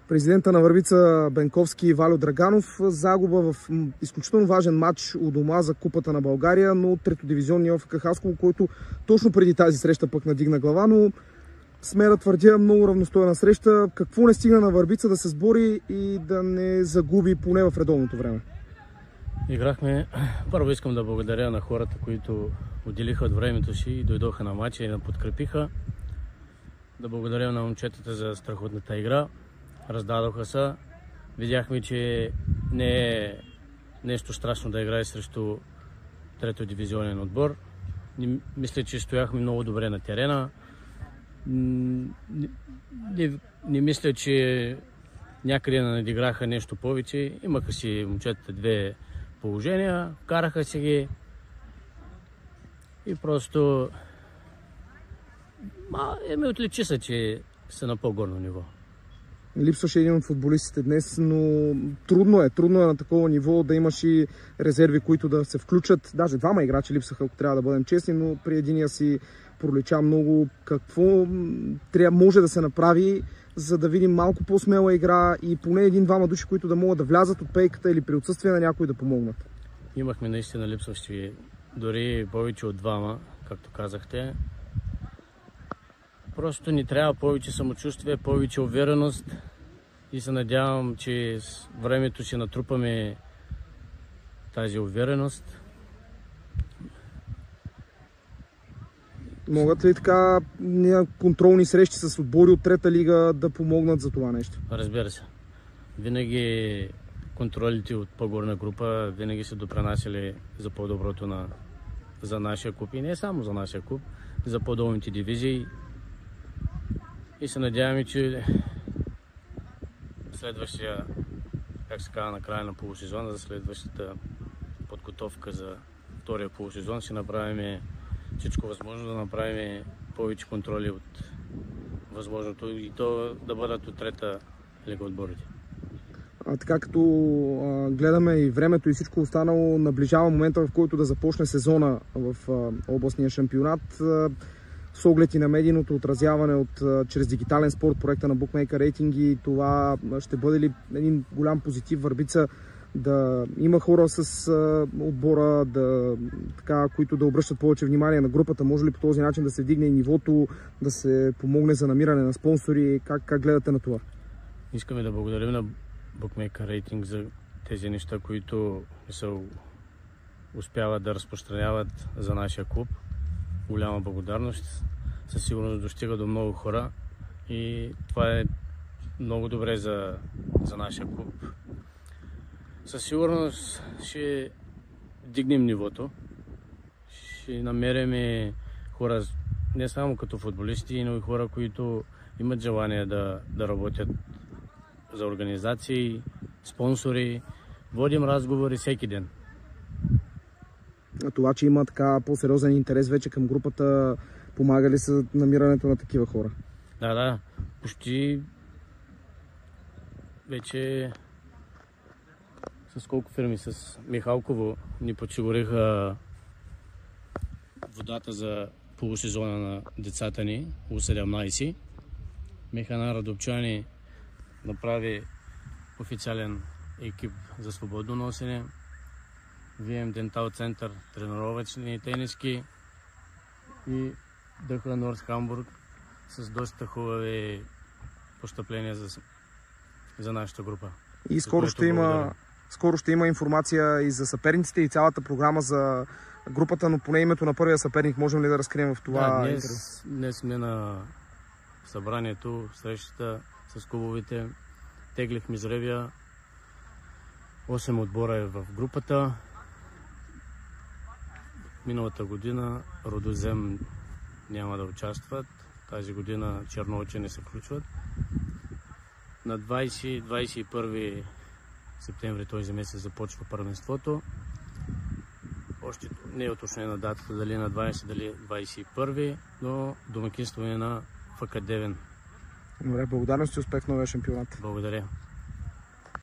Президента на Върбица Бенковски Вальо Драганов. Загуба в изключително важен матч у дома за Купата на България, но третодивизионния ОФК Хасково, който точно преди тази среща пък надигна глава, но смея да твърдя много равностойна среща. Какво не стигна на Върбица да се сбори и да не загуби поне в редовното време? Играхме. Първо искам да благодаря на хората, които отделиха от времето си и дойдоха на матча и да подкрепиха. Да благодаря на момчетата за страхотната игра. Раздадоха се. Видяхме, че не е нещо страшно да играе срещу третодивизионен отбор. Мисля, че стояхме много добре на терена. Не мисля, че някъде надиграха нещо повече. Имаха си момчетата две положения, караха си ги и просто ме отличи се, че са на по-горно ниво. Липсваше един от футболистите днес, но трудно е на такова ниво да имаш и резерви, които да се включат. Даже двама играчи липсаха, ако трябва да бъдем честни, но при единия си пролича много. Какво може да се направи, за да видим малко по-смела игра и поне един-двама души, които да могат да влязат от пейката или при отсъствие на някой да помогнат? Имахме наистина липсващи, дори повече от двама, както казахте. Просто ни трябва повече самочувствие, повече увереност и се надявам, че с времето ще натрупаме тази увереност. Могат ли така контролни срещи с отбори от трета лига да помогнат за това нещо? Разбира се. Винаги контролите от по-горна група винаги са допринасяли за по-доброто за нашия клуб и не само за нашия клуб, за по-долните дивизии. И се надяваме, че следващия, как се казва, на края на полусезона, за следващата подготовка за втория полусезон, ще направим всичко възможно да направим повече контроли от възможното и то да бъдат от трета лига отборите. Така като гледаме и времето и всичко останало, наближава момента, в който да започне сезона в областния шампионат. С оглед и на медийното отразяване чрез дигитален спорт, проекта на Bookmaker рейтинги, това ще бъде ли един голям позитив Върбица да има хора с отбора, които да обръщат повече внимание на групата? Може ли по този начин да се вдигне и нивото, да се помогне за намиране на спонсори? Как гледате на това? Искаме да благодарим на Bookmaker рейтинг за тези неща, които успяват да разпространяват за нашия клуб. Голяма благодарност. Със сигурност достига до много хора и това е много добре за нашия клуб. Със сигурност ще дигнем нивото. Ще намерим хора не само като футболисти, но и хора, които имат желание да работят за организации, спонсори. Водим разговори всеки ден. Това, че има така по-сериозен интерес вече към групата, помага ли се намирането на такива хора? Да. Почти вече с колко фирми? С Михалково ни подсигуриха водата за полусезона на децата ни, U17. Механа Радопчани направи официален екип за свободно носене. VM Дентал център, тренировъчни тениски и ДХ Норд Хамбург с доста хубави постъпления за нашата група. И скоро ще има информация и за съперниците и цялата програма за групата, но поне името на първия съперник можем ли да разкрием в това? Да, днес сме на събранието, срещата с клубовите. Теглихме жребия. 8 отбора е в групата. Миналата година Родозем няма да участват. Тази година Черноочи не се включват. На 20-21 септември този месец започва първенството. Още не е уточнена датата, дали на 20, дали 21, но домакинство е на ФК Девин. Добре, благодарност и успех в новия шампионат. Благодаря.